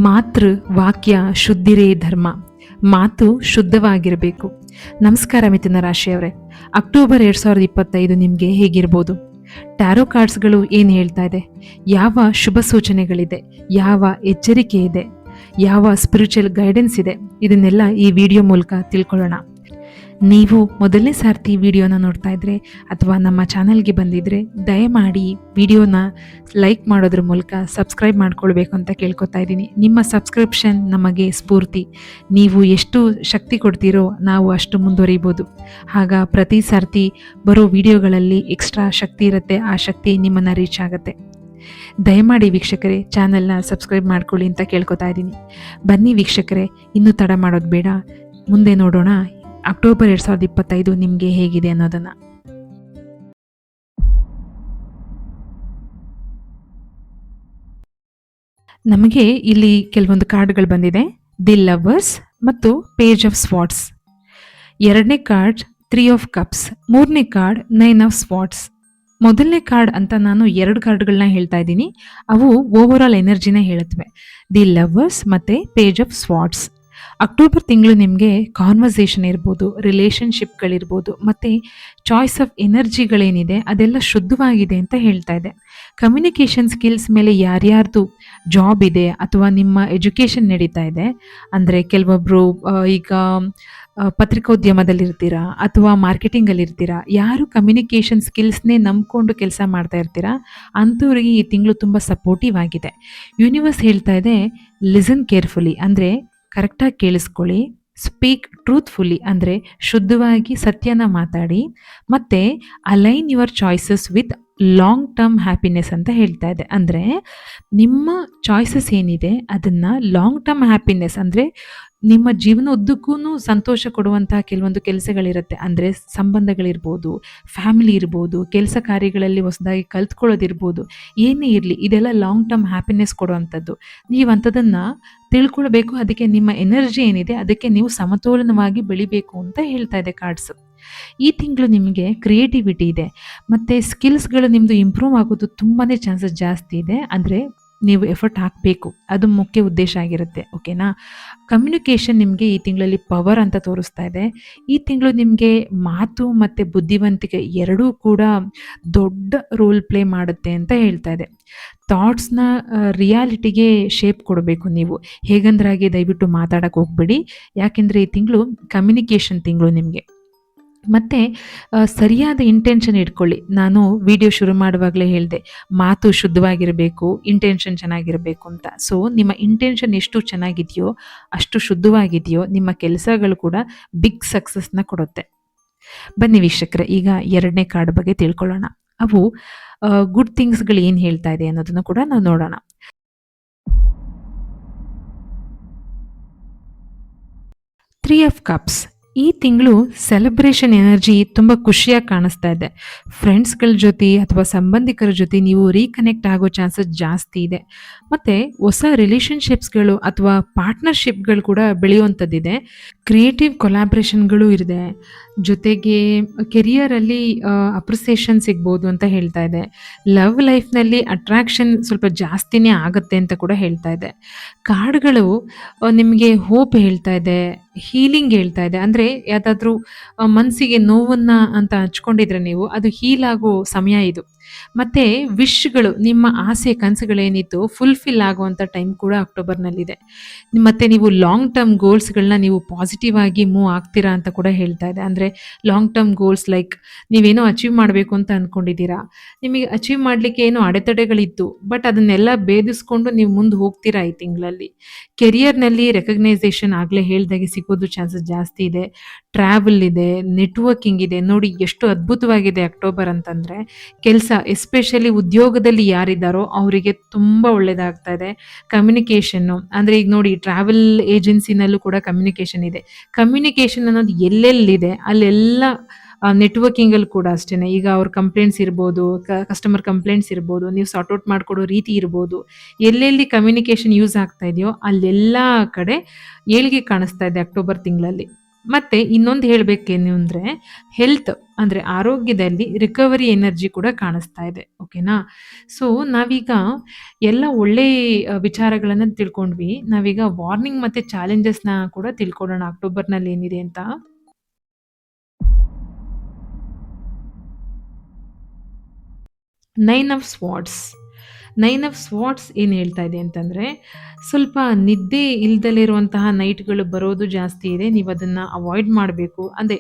ಮಾತೃ ವಾಕ್ಯ ಶುದ್ಧಿರೇ ಧರ್ಮ. ಮಾತು ಶುದ್ಧವಾಗಿರಬೇಕು. ನಮಸ್ಕಾರ ಮಿಥುನ ರಾಶಿಯವರೇ, ಅಕ್ಟೋಬರ್ 2025 ನಿಮಗೆ ಹೇಗಿರ್ಬೋದು? ಟ್ಯಾರೋ ಕಾರ್ಡ್ಸ್ಗಳು ಏನು ಹೇಳ್ತಾ ಇದೆ? ಯಾವ ಶುಭ ಸೂಚನೆಗಳಿದೆ? ಯಾವ ಎಚ್ಚರಿಕೆ ಇದೆ? ಯಾವ ಸ್ಪಿರಿಚುವಲ್ ಗೈಡೆನ್ಸ್ ಇದೆ? ಇದನ್ನೆಲ್ಲ ಈ ವಿಡಿಯೋ ಮೂಲಕ ತಿಳ್ಕೊಳ್ಳೋಣ. ನೀವು ಮೊದಲನೇ ಸಾರ್ತಿ ವಿಡಿಯೋನ ನೋಡ್ತಾ ಇದ್ರೆ ಅಥವಾ ನಮ್ಮ ಚಾನಲ್ಗೆ ಬಂದಿದ್ರೆ ದಯಮಾಡಿ ವಿಡಿಯೋನ ಲೈಕ್ ಮಾಡೋದ್ರ ಮೂಲಕ ಸಬ್ಸ್ಕ್ರೈಬ್ ಮಾಡ್ಕೊಳ್ಬೇಕು ಅಂತ ಕೇಳ್ಕೊತಾ ಇದ್ದೀನಿ. ನಿಮ್ಮ ಸಬ್ಸ್ಕ್ರಿಪ್ಷನ್ ನಮಗೆ ಸ್ಫೂರ್ತಿ. ನೀವು ಎಷ್ಟು ಶಕ್ತಿ ಕೊಡ್ತೀರೋ ನಾವು ಅಷ್ಟು ಮುಂದುವರಿಬೋದು. ಆಗ ಪ್ರತಿ ಸಾರ್ತಿ ಬರೋ ವಿಡಿಯೋಗಳಲ್ಲಿ ಎಕ್ಸ್ಟ್ರಾ ಶಕ್ತಿ ಇರುತ್ತೆ, ಆ ಶಕ್ತಿ ನಿಮ್ಮನ್ನು ರೀಚ್ ಆಗುತ್ತೆ. ದಯಮಾಡಿ ವೀಕ್ಷಕರೇ ಚಾನಲ್ನ ಸಬ್ಸ್ಕ್ರೈಬ್ ಮಾಡ್ಕೊಳ್ಳಿ ಅಂತ ಕೇಳ್ಕೊತಾ ಇದ್ದೀನಿ. ಬನ್ನಿ ವೀಕ್ಷಕರೇ, ಇನ್ನೂ ತಡ ಮಾಡೋದು ಬೇಡ, ಮುಂದೆ ನೋಡೋಣ ಅಕ್ಟೋಬರ್ 2025 ನಿಮಗೆ ಹೇಗಿದೆ ಅನ್ನೋದನ್ನ. ನಮಗೆ ಇಲ್ಲಿ ಕೆಲವೊಂದು ಕಾರ್ಡ್ಗಳು ಬಂದಿದೆ. ದಿ ಲವರ್ಸ್ ಮತ್ತು ಪೇಜ್ ಆಫ್ ಸ್ವಾರ್ಡ್ಸ್. ಎರಡನೇ ಕಾರ್ಡ್ 3 ಆಫ್ ಕಪ್ಸ್, ಮೂರನೇ ಕಾರ್ಡ್ 9 ಆಫ್ ಸ್ವಾರ್ಡ್ಸ್. ಮೊದಲನೇ ಕಾರ್ಡ್ ಅಂತ ನಾನು 2 ಕಾರ್ಡ್ಗಳನ್ನ ಹೇಳ್ತಾ ಇದ್ದೀನಿ, ಅವು ಓವರ್ ಆಲ್ ಎನರ್ಜಿನ ಹೇಳುತ್ತವೆ. ದಿ ಲವರ್ಸ್ ಮತ್ತೆ ಪೇಜ್ ಆಫ್ ಸ್ವಾರ್ಡ್ಸ್. ಅಕ್ಟೋಬರ್ ತಿಂಗಳು ನಿಮಗೆ ಕಾನ್ವರ್ಸೇಷನ್ ಇರ್ಬೋದು, ರಿಲೇಷನ್ಶಿಪ್ಗಳಿರ್ಬೋದು, ಮತ್ತು ಚಾಯ್ಸ್ ಆಫ್ ಎನರ್ಜಿಗಳೇನಿದೆ ಅದೆಲ್ಲ ಶುದ್ಧವಾಗಿದೆ ಅಂತ ಹೇಳ್ತಾ ಇದೆ. ಕಮ್ಯುನಿಕೇಷನ್ ಸ್ಕಿಲ್ಸ್ ಮೇಲೆ ಯಾರ್ಯಾರ್ದು ಜಾಬ್ ಇದೆ ಅಥವಾ ನಿಮ್ಮ ಎಜುಕೇಷನ್ ನಡೀತಾ ಇದೆ, ಅಂದರೆ ಕೆಲವೊಬ್ಬರು ಈಗ ಪತ್ರಿಕೋದ್ಯಮದಲ್ಲಿರ್ತೀರಾ ಅಥವಾ ಮಾರ್ಕೆಟಿಂಗಲ್ಲಿರ್ತೀರಾ, ಯಾರು ಕಮ್ಯುನಿಕೇಷನ್ ಸ್ಕಿಲ್ಸ್ನೇ ನಂಬ್ಕೊಂಡು ಕೆಲಸ ಮಾಡ್ತಾ ಇರ್ತೀರಾ ಅಂಥವ್ರಿಗೆ ಈ ತಿಂಗಳು ತುಂಬ ಸಪೋರ್ಟಿವ್ ಆಗಿದೆ. ಯೂನಿವರ್ಸ್ ಹೇಳ್ತಾ ಇದೆ ಲಿಸನ್ ಕೇರ್ಫುಲಿ, ಅಂದರೆ ಕರೆಕ್ಟಾಗಿ ಕೇಳಿಸ್ಕೊಳ್ಳಿ. ಸ್ಪೀಕ್ ಟ್ರೂತ್ಫುಲಿ, ಅಂದರೆ ಶುದ್ಧವಾಗಿ ಸತ್ಯನ ಮಾತಾಡಿ. ಮತ್ತು align your choices with long term happiness ಅಂತ ಹೇಳ್ತಾ ಇದೆ. ಅಂದರೆ ನಿಮ್ಮ ಚಾಯ್ಸಸ್ ಏನಿದೆ ಅದನ್ನು ಲಾಂಗ್ ಟರ್ಮ್ ಹ್ಯಾಪಿನೆಸ್, ಅಂದರೆ ನಿಮ್ಮ ಜೀವನ ಉದ್ದಕ್ಕೂ ಸಂತೋಷ ಕೊಡುವಂತಹ ಕೆಲವೊಂದು ಕೆಲಸಗಳಿರುತ್ತೆ. ಅಂದರೆ ಸಂಬಂಧಗಳಿರ್ಬೋದು, ಫ್ಯಾಮಿಲಿ ಇರ್ಬೋದು, ಕೆಲಸ ಕಾರ್ಯಗಳಲ್ಲಿ ಹೊಸದಾಗಿ ಕಲ್ತ್ಕೊಳ್ಳೋದಿರ್ಬೋದು, ಏನೇ ಇರಲಿ ಇದೆಲ್ಲ ಲಾಂಗ್ ಟರ್ಮ್ ಹ್ಯಾಪಿನೆಸ್ ಕೊಡುವಂಥದ್ದು. ನೀವು ಅಂಥದನ್ನು ತಿಳ್ಕೊಳ್ಬೇಕು. ಅದಕ್ಕೆ ನಿಮ್ಮ ಎನರ್ಜಿ ಏನಿದೆ ಅದಕ್ಕೆ ನೀವು ಸಮತೋಲನವಾಗಿ ಬೆಳಿಬೇಕು ಅಂತ ಹೇಳ್ತಾ ಇದೆ ಕಾರ್ಡ್ಸು. ಈ ತಿಂಗಳು ನಿಮಗೆ ಕ್ರಿಯೇಟಿವಿಟಿ ಇದೆ ಮತ್ತು ಸ್ಕಿಲ್ಸ್ಗಳು ನಿಮ್ಮದು ಇಂಪ್ರೂವ್ ಆಗೋದು ತುಂಬಾ ಚಾನ್ಸಸ್ ಜಾಸ್ತಿ ಇದೆ. ಅಂದರೆ ನೀವು ಎಫರ್ಟ್ ಹಾಕಬೇಕು, ಅದು ಮುಖ್ಯ ಉದ್ದೇಶ ಆಗಿರುತ್ತೆ. ಓಕೆನಾ? ಕಮ್ಯುನಿಕೇಷನ್ ನಿಮಗೆ ಈ ತಿಂಗಳಲ್ಲಿ ಪವರ್ ಅಂತ ತೋರಿಸ್ತಾ ಇದೆ. ಈ ತಿಂಗಳು ನಿಮಗೆ ಮಾತು ಮತ್ತು ಬುದ್ಧಿವಂತಿಕೆ ಎರಡೂ ಕೂಡ ದೊಡ್ಡ ರೋಲ್ ಪ್ಲೇ ಮಾಡುತ್ತೆ ಅಂತ ಹೇಳ್ತಾ ಇದೆ. ಥಾಟ್ಸ್ನ ರಿಯಾಲಿಟಿಗೆ ಶೇಪ್ ಕೊಡಬೇಕು ನೀವು. ಹೇಗಂದ್ರಾಗೆ ದಯವಿಟ್ಟು ಮಾತಾಡೋಕ್ಕೆ ಹೋಗ್ಬೇಡಿ, ಯಾಕೆಂದರೆ ಈ ತಿಂಗಳು ಕಮ್ಯುನಿಕೇಷನ್ ತಿಂಗಳು ನಿಮಗೆ. ಮತ್ತು ಸರಿಯಾದ ಇಂಟೆನ್ಷನ್ ಇಟ್ಕೊಳ್ಳಿ. ನಾನು ವಿಡಿಯೋ ಶುರು ಮಾಡುವಾಗಲೇ ಹೇಳಿದೆ, ಮಾತು ಶುದ್ಧವಾಗಿರಬೇಕು, ಇಂಟೆನ್ಷನ್ ಚೆನ್ನಾಗಿರಬೇಕು ಅಂತ. ಸೊ ನಿಮ್ಮ ಇಂಟೆನ್ಷನ್ ಎಷ್ಟು ಚೆನ್ನಾಗಿದೆಯೋ, ಅಷ್ಟು ಶುದ್ಧವಾಗಿದೆಯೋ, ನಿಮ್ಮ ಕೆಲಸಗಳು ಕೂಡ ಬಿಗ್ ಸಕ್ಸಸ್ನ ಕೊಡುತ್ತೆ. ಬನ್ನಿ ವೀಕ್ಷಕರೇ, ಈಗ ಎರಡನೇ ಕಾರ್ಡ್ ಬಗ್ಗೆ ತಿಳ್ಕೊಳ್ಳೋಣ. ಅವು ಗುಡ್ ಥಿಂಗ್ಸ್ಗಳು ಏನು ಹೇಳ್ತಾ ಇದೆ ಅನ್ನೋದನ್ನು ಕೂಡ ನಾವು ನೋಡೋಣ. 3 ಆಫ್ ಕಪ್ಸ್. ಈ ತಿಂಗಳು ಸೆಲೆಬ್ರೇಷನ್ ಎನರ್ಜಿ ತುಂಬ ಖುಷಿಯಾಗಿ ಕಾಣಿಸ್ತಾ ಇದೆ. ಫ್ರೆಂಡ್ಸ್ಗಳ ಜೊತೆ ಅಥವಾ ಸಂಬಂಧಿಕರ ಜೊತೆ ನೀವು ರೀಕನೆಕ್ಟ್ ಆಗೋ ಚಾನ್ಸಸ್ ಜಾಸ್ತಿ ಇದೆ. ಮತ್ತು ಹೊಸ ರಿಲೇಷನ್ಶಿಪ್ಸ್ಗಳು ಅಥವಾ ಪಾರ್ಟ್ನರ್ಶಿಪ್ಗಳು ಕೂಡ ಬೆಳೆಯುವಂಥದ್ದಿದೆ. ಕ್ರಿಯೇಟಿವ್ ಕೊಲಾಬ್ರೇಷನ್ಗಳು ಇದೆ. ಜೊತೆಗೆ ಕೆರಿಯರಲ್ಲಿ ಅಪ್ರಿಸಿಯೇಷನ್ ಸಿಗ್ಬೋದು ಅಂತ ಹೇಳ್ತಾ ಇದೆ. ಲವ್ ಲೈಫ್ನಲ್ಲಿ ಅಟ್ರಾಕ್ಷನ್ ಸ್ವಲ್ಪ ಜಾಸ್ತಿನೇ ಆಗುತ್ತೆ ಅಂತ ಕೂಡ ಹೇಳ್ತಾ ಇದೆ. ಕಾರ್ಡ್ಗಳು ನಿಮಗೆ ಹೋಪ್ ಹೇಳ್ತಾ ಇದೆ, ಹೀಲಿಂಗ್ ಹೇಳ್ತಾ ಇದೆ. ಅಂದರೆ ಯಾವುದಾದ್ರೂ ಮನಸ್ಸಿಗೆ ನೋವನ್ನು ಅಂತ ಹಚ್ಕೊಂಡಿದ್ರೆ ನೀವು, ಅದು ಹೀಲ್ ಆಗೋ ಸಮಯ ಇದು. ಮತ್ತು ವಿಶ್ಗಳು, ನಿಮ್ಮ ಆಸೆ ಕನಸುಗಳೇನಿತ್ತು ಫುಲ್ಫಿಲ್ ಆಗುವಂಥ ಟೈಮ್ ಕೂಡ ಅಕ್ಟೋಬರ್ನಲ್ಲಿದೆ. ಮತ್ತು ನೀವು ಲಾಂಗ್ ಟರ್ಮ್ ಗೋಲ್ಸ್ಗಳನ್ನ ನೀವು ಪಾಸಿಟಿವ್ ಆಗಿ ಮೂವ್ ಆಗ್ತೀರಾ ಅಂತ ಕೂಡ ಹೇಳ್ತಾ ಇದೆ. ಅಂದರೆ ಲಾಂಗ್ ಟರ್ಮ್ ಗೋಲ್ಸ್ ಲೈಕ್ ನೀವೇನೋ ಅಚೀವ್ ಮಾಡಬೇಕು ಅಂತ ಅಂದ್ಕೊಂಡಿದ್ದೀರಾ, ನಿಮಗೆ ಅಚೀವ್ ಮಾಡಲಿಕ್ಕೆ ಏನೋ ಅಡೆತಡೆಗಳಿತ್ತು, ಬಟ್ ಅದನ್ನೆಲ್ಲ ಭೇದಿಸ್ಕೊಂಡು ನೀವು ಮುಂದೆ ಹೋಗ್ತೀರಾ ಈ ತಿಂಗಳಲ್ಲಿ. ಕೆರಿಯರ್ನಲ್ಲಿ ರೆಕಗ್ನೈಸೇಷನ್ ಆಗಲೇ ಹೇಳ್ದಾಗೆ ಸಿಗೋದು ಚಾನ್ಸಸ್ ಜಾಸ್ತಿ ಇದೆ. ಟ್ರಾವೆಲ್ ಇದೆ, ನೆಟ್ವರ್ಕಿಂಗ್ ಇದೆ. ನೋಡಿ ಎಷ್ಟು ಅದ್ಭುತವಾಗಿದೆ ಅಕ್ಟೋಬರ್ ಅಂತಂದರೆ. ಕೆಲಸ, ಎಸ್ಪೆಷಲಿ ಉದ್ಯೋಗದಲ್ಲಿ ಯಾರಿದ್ದಾರೋ ಅವರಿಗೆ ತುಂಬ ಒಳ್ಳೆಯದಾಗ್ತಾ ಇದೆ. ಕಮ್ಯುನಿಕೇಷನ್ನು, ಅಂದರೆ ಈಗ ನೋಡಿ ಟ್ರಾವೆಲ್ ಏಜೆನ್ಸಿನಲ್ಲೂ ಕೂಡ ಕಮ್ಯುನಿಕೇಷನ್ ಇದೆ. ಕಮ್ಯುನಿಕೇಷನ್ ಅನ್ನೋದು ಎಲ್ಲೆಲ್ಲಿದೆ ಅಲ್ಲೆಲ್ಲ ನೆಟ್ವರ್ಕಿಂಗಲ್ಲಿ ಕೂಡ ಅಷ್ಟೇ. ಈಗ ಅವ್ರ ಕಂಪ್ಲೇಂಟ್ಸ್ ಇರ್ಬೋದು, ಕಸ್ಟಮರ್ ಕಂಪ್ಲೇಂಟ್ಸ್ ಇರ್ಬೋದು, ನೀವು ಸಾರ್ಟ್ ಔಟ್ ಮಾಡಿಕೊಡೋ ರೀತಿ ಇರ್ಬೋದು, ಎಲ್ಲೆಲ್ಲಿ ಕಮ್ಯುನಿಕೇಷನ್ ಯೂಸ್ ಆಗ್ತಾ ಇದೆಯೋ ಅಲ್ಲೆಲ್ಲ ಕಡೆ ಏಳಿಗೆ ಕಾಣಿಸ್ತಾ ಇದೆ ಅಕ್ಟೋಬರ್ ತಿಂಗಳಲ್ಲಿ. ಮತ್ತೆ ಇನ್ನೊಂದು ಹೇಳ್ಬೇಕೇನು ಅಂದರೆ ಹೆಲ್ತ್ ಅಂದರೆ ಆರೋಗ್ಯದಲ್ಲಿ ರಿಕವರಿ ಎನರ್ಜಿ ಕೂಡ ಕಾಣಿಸ್ತಾ ಇದೆ. ಓಕೆನಾ? ಸೊ ನಾವೀಗ ಎಲ್ಲ ಒಳ್ಳೆ ವಿಚಾರಗಳನ್ನು ತಿಳ್ಕೊಂಡ್ವಿ. ನಾವೀಗ ವಾರ್ನಿಂಗ್ ಮತ್ತು ಚಾಲೆಂಜಸ್ನ ಕೂಡ ತಿಳ್ಕೊಳ್ಳೋಣ ಅಕ್ಟೋಬರ್ನಲ್ಲಿ ಏನಿದೆ ಅಂತ. Nine of swords. Nine of swords ಏನು ಹೇಳ್ತಾ ಇದೆ ಅಂತಂದರೆ, ಸ್ವಲ್ಪ ನಿದ್ದೆ ಇಲ್ದಲೇ ಇರುವಂತಹ ನೈಟ್‌ಗಳು ಬರೋದು ಜಾಸ್ತಿ ಇದೆ. ನೀವದನ್ನು ಅವಾಯ್ಡ್ ಮಾಡಬೇಕು. ಅದೇ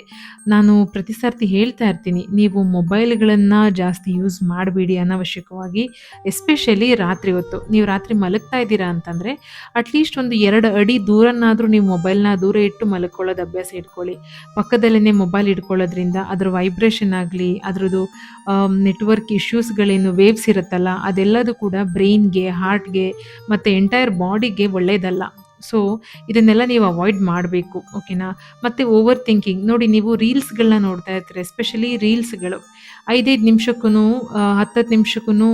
ನಾನು ಪ್ರತಿ ಸರ್ತಿ ಹೇಳ್ತಾ ಇರ್ತೀನಿ, ನೀವು ಮೊಬೈಲ್‌ಗಳನ್ನ ಜಾಸ್ತಿ ಯೂಸ್ ಮಾಡಬೇಡಿ ಅನವಶ್ಯಕವಾಗಿ. ಎಸ್ಪೆಷಲಿ ರಾತ್ರಿ ಹೊತ್ತು. ನೀವು ರಾತ್ರಿ ಮಲಗ್ತಾ ಇದ್ದೀರಾ ಅಂತಂದರೆ, ಅಟ್‌ಲೀಸ್ಟ್ ಒಂದು 2 ಅಡಿ ದೂರನಾದರೂ ನೀವು ಮೊಬೈಲ್‌ನ ದೂರ ಇಟ್ಟು ಮಲ್ಕೊಳ್ಳೋದು ಅಭ್ಯಾಸ ಇಟ್ಕೊಳ್ಳಿ. ಪಕ್ಕದಲ್ಲೇ ಮೊಬೈಲ್ ಇಟ್ಕೊಳ್ಳೋದ್ರಿಂದ ಅದರ ವೈಬ್ರೇಷನ್ ಆಗಲಿ, ಅದ್ರದ್ದು ನೆಟ್ವರ್ಕ್ ಇಶ್ಯೂಸ್‌ಗಳೇನು ವೇವ್ಸ್ ಇರುತ್ತಲ್ಲ, ಅದೆಲ್ಲದೂ ಕೂಡ ಬ್ರೈನ್‌ಗೆ, ಹಾರ್ಟ್‌ಗೆ ಮತ್ತು ಎಂಟೈರ್ ಬಾಡಿಗೆ ಒಳ್ಳೆಯದಲ್ಲ. ಸೊ ಇದನ್ನೆಲ್ಲ ನೀವು ಅವಾಯ್ಡ್ ಮಾಡಬೇಕು. ಓಕೆನಾ? ಮತ್ತು ಓವರ್ ಥಿಂಕಿಂಗ್ ನೋಡಿ, ನೀವು ರೀಲ್ಸ್‌ಗಳನ್ನ ನೋಡ್ತಾ ಇರ್ತೀರ. ಎಸ್ಪೆಷಲಿ ರೀಲ್ಸ್‌ಗಳು 5-5 ನಿಮಿಷಕ್ಕೂ 10-10 ನಿಮಿಷಕ್ಕೂ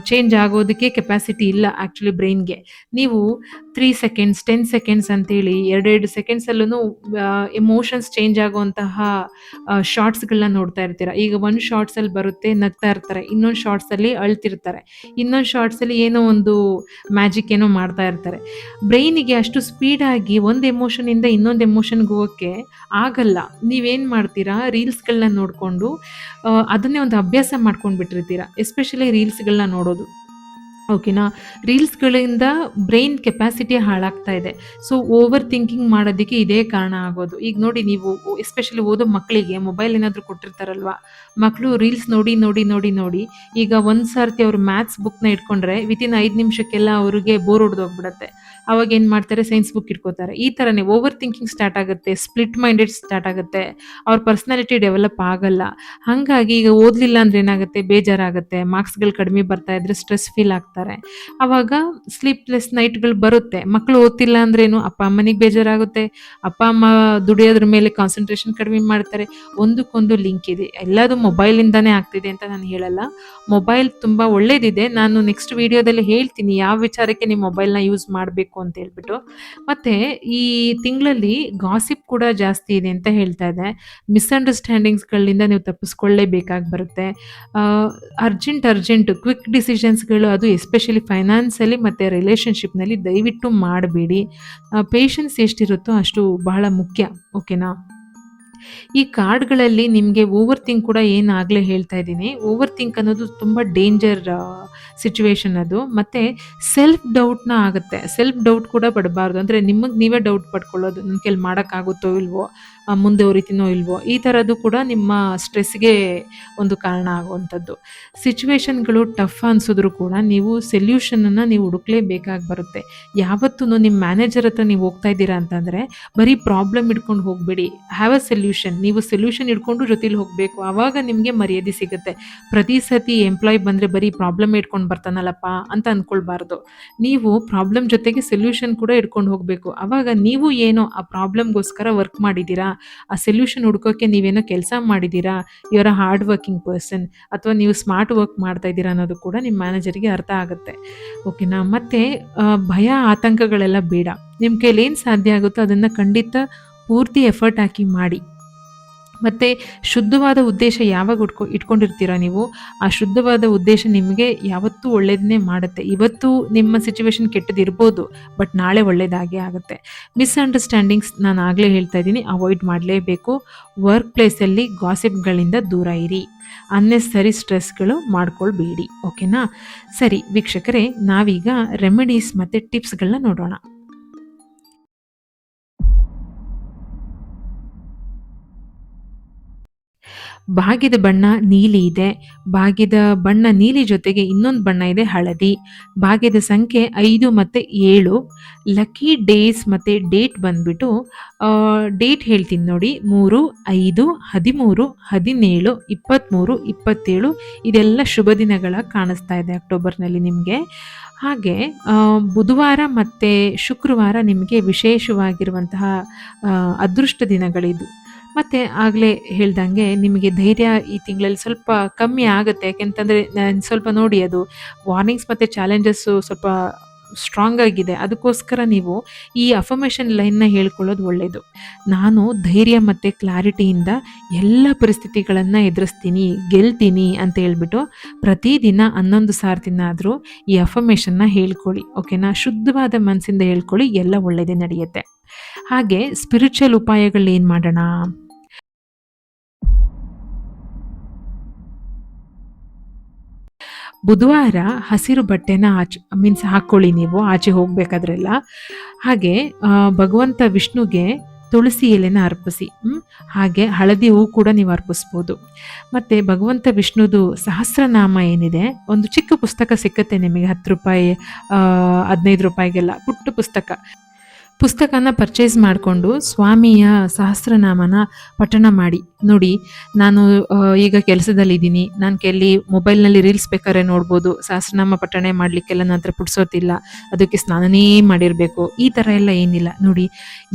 ಚೇಂಜ್ ಆಗೋದಕ್ಕೆ ಕೆಪಾಸಿಟಿ ಇಲ್ಲ ಆ್ಯಕ್ಚುಲಿ ಬ್ರೈನ್‌ಗೆ. ನೀವು 3 ಸೆಕೆಂಡ್ಸ್, 10 ಸೆಕೆಂಡ್ಸ್ ಅಂತೇಳಿ 2-2 ಸೆಕೆಂಡ್ಸಲ್ಲೂ ಎಮೋಷನ್ಸ್ ಚೇಂಜ್ ಆಗುವಂತಹ ಶಾರ್ಟ್ಸ್‌ಗಳನ್ನ ನೋಡ್ತಾ ಇರ್ತೀರ. ಈಗ ಒಂದು ಶಾರ್ಟ್ಸಲ್ಲಿ ಬರುತ್ತೆ, ನಗ್ತಾ ಇರ್ತಾರೆ. ಇನ್ನೊಂದು ಶಾರ್ಟ್ಸಲ್ಲಿ ಅಳ್ತಿರ್ತಾರೆ. ಇನ್ನೊಂದು ಶಾರ್ಟ್ಸಲ್ಲಿ ಏನೋ ಒಂದು ಮ್ಯಾಜಿಕ್ ಏನೋ ಮಾಡ್ತಾ ಇರ್ತಾರೆ. ಬ್ರೈನಿಗೆ ಅಷ್ಟು ಸ್ಪೀಡಾಗಿ ಒಂದು ಎಮೋಷನಿಂದ ಇನ್ನೊಂದು ಎಮೋಷನ್‌ಗೆ ಹೋಗೋಕ್ಕೆ ಆಗಲ್ಲ. ನೀವೇನು ಮಾಡ್ತೀರಾ, ರೀಲ್ಸ್‌ಗಳನ್ನ ನೋಡಿಕೊಂಡು ಅದನ್ನೇ ಒಂದು ಅಭ್ಯಾಸ ಮಾಡ್ಕೊಂಡು ಬಿಟ್ಟಿರ್ತೀರ. ಎಸ್ಪೆಷಲಿ ರೀಲ್ಸ್‌ಗಳನ್ನ ನೋಡೋದು. ಓಕೆನಾ? ರೀಲ್ಸ್‌ಗಳಿಂದ ಬ್ರೈನ್ ಕೆಪಾಸಿಟಿ ಹಾಳಾಗ್ತಾ ಇದೆ. ಸೊ ಓವರ್ ಥಿಂಕಿಂಗ್ ಮಾಡೋದಕ್ಕೆ ಇದೇ ಕಾರಣ ಆಗೋದು. ಈಗ ನೋಡಿ, ನೀವು ಎಸ್ಪೆಷಲಿ ಓದೋ ಮಕ್ಕಳಿಗೆ ಮೊಬೈಲ್ ಏನಾದರೂ ಕೊಟ್ಟಿರ್ತಾರಲ್ವಾ, ಮಕ್ಕಳು ರೀಲ್ಸ್ ನೋಡಿ, ನೋಡಿ, ನೋಡಿ, ನೋಡಿ ಈಗ ಒಂದು ಸರ್ತಿ ಅವರು ಮ್ಯಾಥ್ಸ್ ಬುಕ್‌ನ ಇಟ್ಕೊಂಡ್ರೆ ವಿತಿನ್ 5 ನಿಮಿಷಕ್ಕೆಲ್ಲ ಅವ್ರಿಗೆ ಬೋರ್ ಹೊಡೆದೋಗ್ಬಿಡತ್ತೆ. ಅವಾಗ ಏನು ಮಾಡ್ತಾರೆ, ಸೈನ್ಸ್ ಬುಕ್ ಇಟ್ಕೋತಾರೆ. ಈ ಥರನೇ ಓವರ್ ಥಿಂಕಿಂಗ್ ಸ್ಟಾರ್ಟ್ ಆಗುತ್ತೆ, ಸ್ಪ್ಲಿಟ್ ಮೈಂಡೆಡ್ ಸ್ಟಾರ್ಟ್ ಆಗುತ್ತೆ. ಅವ್ರ ಪರ್ಸನಾಲಿಟಿ ಡೆವಲಪ್ ಆಗಲ್ಲ. ಹಾಗಾಗಿ ಈಗ ಓದಲಿಲ್ಲ ಅಂದ್ರೆ ಏನಾಗುತ್ತೆ, ಬೇಜಾರಾಗುತ್ತೆ. ಮಾರ್ಕ್ಸ್‌ಗಳು ಕಡಿಮೆ ಬರ್ತಾ ಇದ್ರೆ ಸ್ಟ್ರೆಸ್ ಫೀಲ್ ಆಗ್ತಾರೆ. ಆವಾಗ ಸ್ಲೀಪ್‌ಲೆಸ್ ನೈಟ್‌ಗಳು ಬರುತ್ತೆ. ಮಕ್ಕಳು ಓದ್ತಿಲ್ಲ ಅಂದ್ರೇನು, ಅಪ್ಪ ಅಮ್ಮನಿಗೆ ಬೇಜಾರಾಗುತ್ತೆ. ಅಪ್ಪ ಅಮ್ಮ ದುಡಿಯೋದ್ರ ಮೇಲೆ ಕಾನ್ಸಂಟ್ರೇಷನ್ ಕಡಿಮೆ ಮಾಡ್ತಾರೆ. ಒಂದಕ್ಕೊಂದು ಲಿಂಕ್ ಇದೆ. ಎಲ್ಲದೂ ಮೊಬೈಲಿಂದಾನೇ ಆಗ್ತಿದೆ ಅಂತ ನಾನು ಹೇಳಲ್ಲ. ಮೊಬೈಲ್ ತುಂಬ ಒಳ್ಳೇದಿದೆ. ನಾನು ನೆಕ್ಸ್ಟ್ ವಿಡಿಯೋದಲ್ಲಿ ಹೇಳ್ತೀನಿ ಯಾವ ವಿಚಾರಕ್ಕೆ ನೀವು ಮೊಬೈಲ್‌ನ ಯೂಸ್ ಮಾಡಬೇಕು ಅಂತ ಹೇಳ್ಬಿಟ್ಟು. ಮತ್ತು ಈ ತಿಂಗಳಲ್ಲಿ ಗಾಸಿಪ್ ಕೂಡ ಜಾಸ್ತಿ ಇದೆ ಅಂತ ಹೇಳ್ತಾ ಇದೆ. ಮಿಸ್‌ಅಂಡರ್‌ಸ್ಟ್ಯಾಂಡಿಂಗ್ಸ್‌ಗಳಿಂದ ನೀವು ತಪ್ಪಿಸ್ಕೊಳ್ಳೇಬೇಕಾಗಿ ಬರುತ್ತೆ. ಅರ್ಜೆಂಟ್ ಕ್ವಿಕ್ ಡಿಸಿಷನ್ಸ್‌ಗಳು, ಅದು ಎಸ್ಪೆಷಲಿ ಫೈನಾನ್ಸಲ್ಲಿ ಮತ್ತು ರಿಲೇಷನ್‌ಶಿಪ್‌ನಲ್ಲಿ ದಯವಿಟ್ಟು ಮಾಡಬೇಡಿ. ಪೇಷನ್ಸ್ ಎಷ್ಟಿರುತ್ತೋ ಅಷ್ಟು ಬಹಳ ಮುಖ್ಯ. ಓಕೆನಾ? ಈ ಕಾರ್ಡ್‌ಗಳಲ್ಲಿ ನಿಮಗೆ ಓವರ್ ಥಿಂಕ್ ಕೂಡ ಏನು ಆಗ್ಲೇ ಹೇಳ್ತಾ ಇದ್ದೀನಿ. ಓವರ್ ಥಿಂಕ್ ಅನ್ನೋದು ತುಂಬ ಡೇಂಜರ್ ಸಿಚುವೇಷನ್ ಅದು. ಮತ್ತೆ ಸೆಲ್ಫ್ ಡೌಟ್‌ನ ಆಗುತ್ತೆ. ಸೆಲ್ಫ್ ಡೌಟ್ ಕೂಡ ಪಡಬಾರ್ದು. ಅಂದರೆ ನಿಮಗೆ ನೀವೇ ಡೌಟ್ ಪಡ್ಕೊಳ್ಳೋದು. ನನ್ನ ಕೈಲಿ ಮಾಡೋಕ್ಕಾಗುತ್ತೋ ಇಲ್ವೋ? ಮುಂದುವರಿತೀನೋ ಇಲ್ವೋ? ಈ ಥರದ್ದು ಕೂಡ ನಿಮ್ಮ ಸ್ಟ್ರೆಸ್‌ಗೆ ಒಂದು ಕಾರಣ ಆಗುವಂಥದ್ದು. ಸಿಚುವೇಷನ್‌ಗಳು ಟಫ್ ಅನ್ಸಿದ್ರು ಕೂಡ ನೀವು ಸೊಲ್ಯೂಷನನ್ನು ನೀವು ಹುಡುಕ್ಲೇಬೇಕಾಗಿ ಬರುತ್ತೆ. ಯಾವತ್ತೂನು ನಿಮ್ಮ ಮ್ಯಾನೇಜರ್ ಹತ್ರ ನೀವು ಹೋಗ್ತಾ ಇದ್ದೀರಾ ಅಂತಂದರೆ, ಬರೀ ಪ್ರಾಬ್ಲಮ್ ಇಟ್ಕೊಂಡು ಹೋಗಬೇಡಿ. Have a solution. ನೀವು ಸೊಲ್ಯೂಷನ್ ಇಟ್ಕೊಂಡು ಜೊತೆಲಿ ಹೋಗಬೇಕು. ಆವಾಗ ನಿಮಗೆ ಮರ್ಯಾದೆ ಸಿಗುತ್ತೆ. ಪ್ರತಿ ಸತಿ ಎಂಪ್ಲಾಯ್ ಬಂದರೆ ಬರೀ ಪ್ರಾಬ್ಲಮ್ ಇಟ್ಕೊಂಡು ಬರ್ತಾನಲ್ಲಪ್ಪ ಅಂತ ಅಂದ್ಕೊಳ್ಬಾರ್ದು. ನೀವು ಪ್ರಾಬ್ಲಮ್ ಜೊತೆಗೆ ಸೊಲ್ಯೂಷನ್ ಕೂಡ ಇಟ್ಕೊಂಡು ಹೋಗಬೇಕು. ಆವಾಗ ನೀವು ಏನೋ ಆ ಪ್ರಾಬ್ಲಮ್‌ಗೋಸ್ಕರ ವರ್ಕ್ ಮಾಡಿದ್ದೀರಾ, ಆ ಸೊಲ್ಯೂಷನ್ ಹುಡ್ಕೋಕ್ಕೆ ನೀವೇನೋ ಕೆಲಸ ಮಾಡಿದ್ದೀರಾ, you are a hard working person, ಅಥವಾ ನೀವು ಸ್ಮಾರ್ಟ್ ವರ್ಕ್ ಮಾಡ್ತಾ ಇದ್ದೀರಾ ಅನ್ನೋದು ಕೂಡ ನಿಮ್ಮ ಮ್ಯಾನೇಜರ್‌ಗೆ ಅರ್ಥ ಆಗುತ್ತೆ. ಓಕೆನಾ? ಮತ್ತು ಭಯ, ಆತಂಕಗಳೆಲ್ಲ ಬೇಡ. ನಿಮ್ಮ ಕೈಲಿ ಏನು ಸಾಧ್ಯ ಆಗುತ್ತೋ ಅದನ್ನು ಖಂಡಿತ ಪೂರ್ತಿ ಎಫರ್ಟ್ ಹಾಕಿ ಮಾಡಿ. ಮತ್ತು ಶುದ್ಧವಾದ ಉದ್ದೇಶ ಯಾವಾಗ ಇಟ್ಕೊಂಡಿರ್ತೀರಾ ನೀವು, ಆ ಶುದ್ಧವಾದ ಉದ್ದೇಶ ನಿಮಗೆ ಯಾವತ್ತೂ ಒಳ್ಳೇದನ್ನೇ ಮಾಡುತ್ತೆ. ಇವತ್ತು ನಿಮ್ಮ ಸಿಚುವೇಶನ್ ಕೆಟ್ಟದಿರ್ಬೋದು, ಬಟ್ ನಾಳೆ ಒಳ್ಳೇದಾಗೇ ಆಗುತ್ತೆ. ಮಿಸ್‌ಅಂಡರ್‌ಸ್ಟ್ಯಾಂಡಿಂಗ್ಸ್ ನಾನು ಆಗಲೇ ಹೇಳ್ತಾ ಇದ್ದೀನಿ, ಅವಾಯ್ಡ್ ಮಾಡಲೇಬೇಕು. ವರ್ಕ್ ಪ್ಲೇಸಲ್ಲಿ ಗಾಸಿಪ್‌ಗಳಿಂದ ದೂರ ಇರಿ. ಅನ್ನೆಸರಿ ಸ್ಟ್ರೆಸ್‌ಗಳು ಮಾಡ್ಕೊಳ್ಬೇಡಿ. ಓಕೆನಾ? ಸರಿ ವೀಕ್ಷಕರೇ, ನಾವೀಗ ರೆಮಿಡೀಸ್ ಮತ್ತು ಟಿಪ್ಸ್‌ಗಳನ್ನ ನೋಡೋಣ. ಭಾಗ್ಯದ ಬಣ್ಣ ನೀಲಿ ಇದೆ. ಭಾಗ್ಯದ ಬಣ್ಣ ನೀಲಿ ಜೊತೆಗೆ ಇನ್ನೊಂದು ಬಣ್ಣ ಇದೆ ಹಳದಿ. ಭಾಗ್ಯದ ಸಂಖ್ಯೆ 5 ಮತ್ತು 7. ಲಕ್ಕಿ ಡೇಸ್ ಮತ್ತು ಡೇಟ್ ಬಂದ್ಬಿಟ್ಟು ಡೇಟ್ ಹೇಳ್ತೀನಿ ನೋಡಿ: 3, 5, 13, 17, 23, 27. ಇದೆಲ್ಲ ಶುಭ ದಿನಗಳ ಕಾಣಿಸ್ತಾ ಇದೆ ಅಕ್ಟೋಬರ್‌ನಲ್ಲಿ ನಿಮಗೆ. ಹಾಗೆ ಬುಧವಾರ ಮತ್ತು ಶುಕ್ರವಾರ ನಿಮಗೆ ವಿಶೇಷವಾಗಿರುವಂತಹ ಅದೃಷ್ಟ ದಿನಗಳಿದು. ಮತ್ತು ಆಗಲೇ ಹೇಳ್ದಂಗೆ ನಿಮಗೆ ಧೈರ್ಯ ಈ ತಿಂಗಳಲ್ಲಿ ಸ್ವಲ್ಪ ಕಮ್ಮಿ ಆಗುತ್ತೆ. ಯಾಕೆಂತಂದರೆ ನಾನು ಸ್ವಲ್ಪ ನೋಡಿ, ಅದು ವಾರ್ನಿಂಗ್ಸ್ ಮತ್ತು ಚಾಲೆಂಜಸ್ಸು ಸ್ವಲ್ಪ ಸ್ಟ್ರಾಂಗ್ ಆಗಿದೆ. ಅದಕ್ಕೋಸ್ಕರ ನೀವು ಈ ಅಫರ್ಮೇಷನ್ ಲೈನ್ನ ಹೇಳ್ಕೊಳ್ಳೋದು ಒಳ್ಳೆಯದು. ನಾನು ಧೈರ್ಯ ಮತ್ತು ಕ್ಲಾರಿಟಿಯಿಂದ ಎಲ್ಲ ಪರಿಸ್ಥಿತಿಗಳನ್ನು ಎದುರಿಸ್ತೀನಿ, ಗೆಲ್ತೀನಿ ಅಂತ ಹೇಳ್ಬಿಟ್ಟು ಪ್ರತಿದಿನ 11 ಸಾರ್ತಿನಾದರೂ ಈ ಅಫರ್ಮೇಷನ್ನ ಹೇಳ್ಕೊಳ್ಳಿ. ಓಕೆನಾ? ಶುದ್ಧವಾದ ಮನಸ್ಸಿಂದ ಹೇಳ್ಕೊಳ್ಳಿ, ಎಲ್ಲ ಒಳ್ಳೆಯದೇ ನಡೆಯುತ್ತೆ. ಹಾಗೆ ಸ್ಪಿರಿಚುವಲ್ ಉಪಾಯಗಳೇನು ಮಾಡೋಣ? ಬುಧವಾರ ಹಸಿರು ಬಟ್ಟೆನ ಮೀನ್ಸ್ ಹಾಕ್ಕೊಳ್ಳಿ ನೀವು ಆಚೆ ಹೋಗಬೇಕಾದ್ರೆಲ್ಲ. ಹಾಗೆ ಭಗವಂತ ವಿಷ್ಣುಗೆ ತುಳಸಿ ಎಲೆನ ಅರ್ಪಿಸಿ. ಹಾಗೆ ಹಳದಿ ಹೂ ಕೂಡ ನೀವು ಅರ್ಪಿಸ್ಬೋದು. ಮತ್ತು ಭಗವಂತ ವಿಷ್ಣುದು ಸಹಸ್ರನಾಮ ಏನಿದೆ, ಒಂದು ಚಿಕ್ಕ ಪುಸ್ತಕ ಸಿಕ್ಕತ್ತೆ ನಿಮಗೆ, 10 ರೂಪಾಯಿ 15 ರೂಪಾಯಿಗೆಲ್ಲ ಪುಟ್ಟ ಪುಸ್ತಕನ ಪರ್ಚೇಸ್ ಮಾಡಿಕೊಂಡು ಸ್ವಾಮಿಯ ಸಹಸ್ರನಾಮನ ಪಠಣ ಮಾಡಿ ನೋಡಿ. ನಾನು ಈಗ ಕೆಲಸದಲ್ಲಿದ್ದೀನಿ, ನಾನು ಮೊಬೈಲ್ನಲ್ಲಿ ರೀಲ್ಸ್ ಬೇಕಾದ್ರೆ ನೋಡ್ಬೋದು. ಸಹಸ್ರನಾಮ ಪಠಣೆ ಮಾಡಲಿಕ್ಕೆಲ್ಲ ನನ್ನ ಹತ್ರ ಪುಡ್ಸೋತಿಲ್ಲ, ಅದಕ್ಕೆ ಸ್ನಾನನೇ ಮಾಡಿರಬೇಕು, ಈ ಥರ ಎಲ್ಲ ಏನಿಲ್ಲ ನೋಡಿ.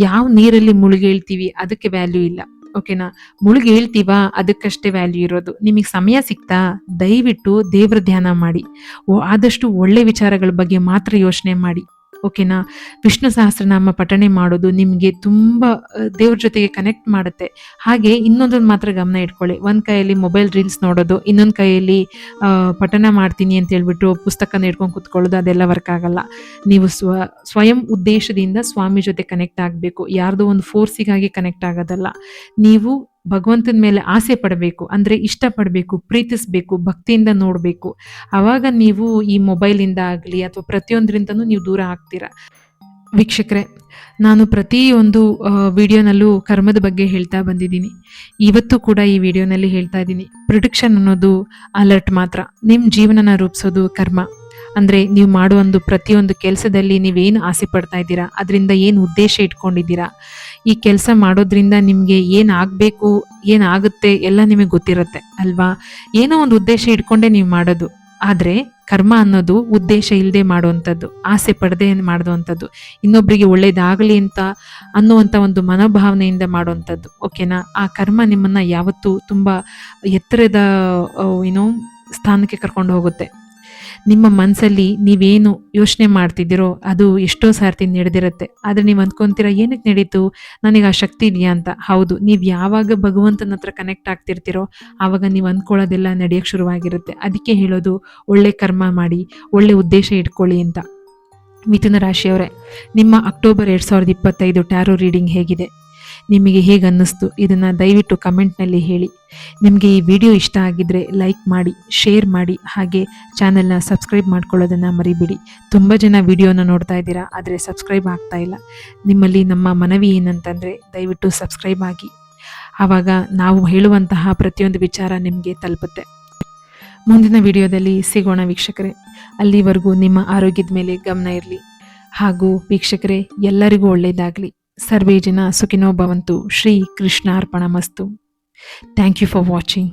ಯಾವ ನೀರಲ್ಲಿ ಮುಳುಗೇಳ್ತೀವಿ ಅದಕ್ಕೆ ವ್ಯಾಲ್ಯೂ ಇಲ್ಲ, ಓಕೆನಾ? ಮುಳುಗೇಳ್ತೀವ ಅದಕ್ಕಷ್ಟೇ ವ್ಯಾಲ್ಯೂ ಇರೋದು. ನಿಮಗೆ ಸಮಯ ಸಿಗ್ತಾ ದಯವಿಟ್ಟು ದೇವ್ರ ಧ್ಯಾನ ಮಾಡಿ, ಆದಷ್ಟು ಒಳ್ಳೆ ವಿಚಾರಗಳ ಬಗ್ಗೆ ಮಾತ್ರ ಯೋಚನೆ ಮಾಡಿ, ಓಕೆನಾ? ವಿಷ್ಣು ಸಹಸ್ರನಾಮ ಪಠಣೆ ಮಾಡೋದು ನಿಮಗೆ ತುಂಬ ದೇವ್ರ ಜೊತೆಗೆ ಕನೆಕ್ಟ್ ಮಾಡುತ್ತೆ. ಹಾಗೆ ಇನ್ನೊಂದೊಂದು ಮಾತ್ರ ಗಮನ ಇಟ್ಕೊಳ್ಳಿ, ಒಂದು ಕೈಯಲ್ಲಿ ಮೊಬೈಲ್ ರೀಲ್ಸ್ ನೋಡೋದು, ಇನ್ನೊಂದು ಕೈಯಲ್ಲಿ ಪಠಣ ಮಾಡ್ತೀನಿ ಅಂತ ಹೇಳ್ಬಿಟ್ಟು ಪುಸ್ತಕನ ಇಟ್ಕೊಂಡು ಕುತ್ಕೊಳ್ಳೋದು, ಅದೆಲ್ಲ ವರ್ಕ್ ಆಗಲ್ಲ. ನೀವು ಸ್ವಯಂ ಉದ್ದೇಶದಿಂದ ಸ್ವಾಮಿ ಜೊತೆ ಕನೆಕ್ಟ್ ಆಗಬೇಕು, ಯಾರ್ದೋ ಒಂದು ಫೋರ್ಸಿಗಾಗಿ ಕನೆಕ್ಟ್ ಆಗೋದಲ್ಲ. ನೀವು ಭಗವಂತನ ಮೇಲೆ ಆಸೆ ಪಡಬೇಕು, ಅಂದರೆ ಇಷ್ಟಪಡಬೇಕು, ಪ್ರೀತಿಸಬೇಕು, ಭಕ್ತಿಯಿಂದ ನೋಡಬೇಕು. ಆವಾಗ ನೀವು ಈ ಮೊಬೈಲಿಂದ ಆಗಲಿ ಅಥವಾ ಪ್ರತಿಯೊಂದರಿಂದನೂ ನೀವು ದೂರ ಆಗ್ತೀರಾ. ವೀಕ್ಷಕರೇ, ನಾನು ಪ್ರತಿಯೊಂದು ವಿಡಿಯೋನಲ್ಲೂ ಕರ್ಮದ ಬಗ್ಗೆ ಹೇಳ್ತಾ ಬಂದಿದ್ದೀನಿ. ಇವತ್ತು ಕೂಡ ಈ ವಿಡಿಯೋನಲ್ಲಿ ಹೇಳ್ತಾ ಇದ್ದೀನಿ, ಪ್ರಿಡಿಕ್ಷನ್ ಅನ್ನೋದು ಅಲರ್ಟ್ ಮಾತ್ರ, ನಿಮ್ಮ ಜೀವನನ ರೂಪಿಸೋದು ಕರ್ಮ. ಅಂದರೆ ನೀವು ಮಾಡುವ ಪ್ರತಿಯೊಂದು ಕೆಲಸದಲ್ಲಿ ನೀವೇನು ಆಸೆ ಪಡ್ತಾ ಇದ್ದೀರಾ, ಅದರಿಂದ ಏನು ಉದ್ದೇಶ ಇಟ್ಕೊಂಡಿದ್ದೀರಾ, ಈ ಕೆಲಸ ಮಾಡೋದ್ರಿಂದ ನಿಮಗೆ ಏನಾಗಬೇಕು, ಏನಾಗುತ್ತೆ ಎಲ್ಲ ನಿಮಗೆ ಗೊತ್ತಿರುತ್ತೆ ಅಲ್ವಾ? ಏನೋ ಒಂದು ಉದ್ದೇಶ ಇಟ್ಕೊಂಡೇ ನೀವು ಮಾಡೋದು. ಆದರೆ ಕರ್ಮ ಅನ್ನೋದು ಉದ್ದೇಶ ಇಲ್ಲದೆ ಮಾಡುವಂಥದ್ದು, ಆಸೆ ಪಡದೆ ಮಾಡುವಂಥದ್ದು, ಇನ್ನೊಬ್ಬರಿಗೆ ಒಳ್ಳೇದಾಗಲಿ ಅಂತ ಅನ್ನುವಂಥ ಒಂದು ಮನೋಭಾವನೆಯಿಂದ ಮಾಡುವಂಥದ್ದು, ಓಕೆನಾ? ಆ ಕರ್ಮ ನಿಮ್ಮನ್ನು ಯಾವತ್ತೂ ತುಂಬ ಎತ್ತರದ ಸ್ಥಾನಕ್ಕೆ ಕರ್ಕೊಂಡು ಹೋಗುತ್ತೆ. ನಿಮ್ಮ ಮನಸ್ಸಲ್ಲಿ ನೀವೇನು ಯೋಚನೆ ಮಾಡ್ತಿದ್ದೀರೋ ಅದು ಎಷ್ಟೋ ಸಾರ್ತಿ ನಡೆದಿರುತ್ತೆ. ಆದರೆ ನೀವು ಅಂದ್ಕೊತೀರಾ, ಏನಕ್ಕೆ ನಡೀತು, ನನಗೆ ಆ ಶಕ್ತಿ ಇದೆಯಾ ಅಂತ. ಹೌದು, ನೀವು ಯಾವಾಗ ಭಗವಂತನ ಹತ್ರ ಕನೆಕ್ಟ್ ಆಗ್ತಿರ್ತೀರೋ ಆವಾಗ ನೀವು ಅಂದ್ಕೊಳ್ಳೋದೆಲ್ಲ ನಡೆಯೋಕ್ಕೆ ಶುರುವಾಗಿರುತ್ತೆ. ಅದಕ್ಕೆ ಹೇಳೋದು, ಒಳ್ಳೆ ಕರ್ಮ ಮಾಡಿ, ಒಳ್ಳೆ ಉದ್ದೇಶ ಇಟ್ಕೊಳ್ಳಿ ಅಂತ. ಮಿಥುನ ರಾಶಿಯವರೇ, ನಿಮ್ಮ ಅಕ್ಟೋಬರ್ 2025 ಟ್ಯಾರೋ ರೀಡಿಂಗ್ ಹೇಗಿದೆ, ನಿಮಗೆ ಹೇಗೆ ಅನ್ನಿಸ್ತು, ಇದನ್ನು ದಯವಿಟ್ಟು ಕಮೆಂಟ್ನಲ್ಲಿ ಹೇಳಿ. ನಿಮಗೆ ಈ ವಿಡಿಯೋ ಇಷ್ಟ ಆಗಿದ್ದರೆ ಲೈಕ್ ಮಾಡಿ, ಶೇರ್ ಮಾಡಿ, ಹಾಗೆ ಚಾನಲ್ನ ಸಬ್ಸ್ಕ್ರೈಬ್ ಮಾಡ್ಕೊಳ್ಳೋದನ್ನು ಮರಿಬೇಡಿ. ತುಂಬ ಜನ ವಿಡಿಯೋನ ನೋಡ್ತಾ ಇದ್ದೀರಾ, ಆದರೆ ಸಬ್ಸ್ಕ್ರೈಬ್ ಆಗ್ತಾ ಇಲ್ಲ. ನಿಮ್ಮಲ್ಲಿ ನಮ್ಮ ಮನವಿ ಏನಂತಂದರೆ ದಯವಿಟ್ಟು ಸಬ್ಸ್ಕ್ರೈಬ್ ಆಗಿ, ಆವಾಗ ನಾವು ಹೇಳುವಂತಹ ಪ್ರತಿಯೊಂದು ವಿಚಾರ ನಿಮಗೆ ತಲುಪುತ್ತೆ. ಮುಂದಿನ ವಿಡಿಯೋದಲ್ಲಿ ಸಿಗೋಣ ವೀಕ್ಷಕರೇ. ಅಲ್ಲಿವರೆಗೂ ನಿಮ್ಮ ಆರೋಗ್ಯದ ಮೇಲೆ ಗಮನ ಇರಲಿ. ಹಾಗೂ ವೀಕ್ಷಕರೇ, ಎಲ್ಲರಿಗೂ ಒಳ್ಳೆಯದಾಗಲಿ. ಸರ್ವೇ ಜನ ಸುಖಿನೋ ಭವಂತು. ಶ್ರೀ ಕೃಷ್ಣಾರ್ಪಣಮಸ್ತು. Thank you for watching.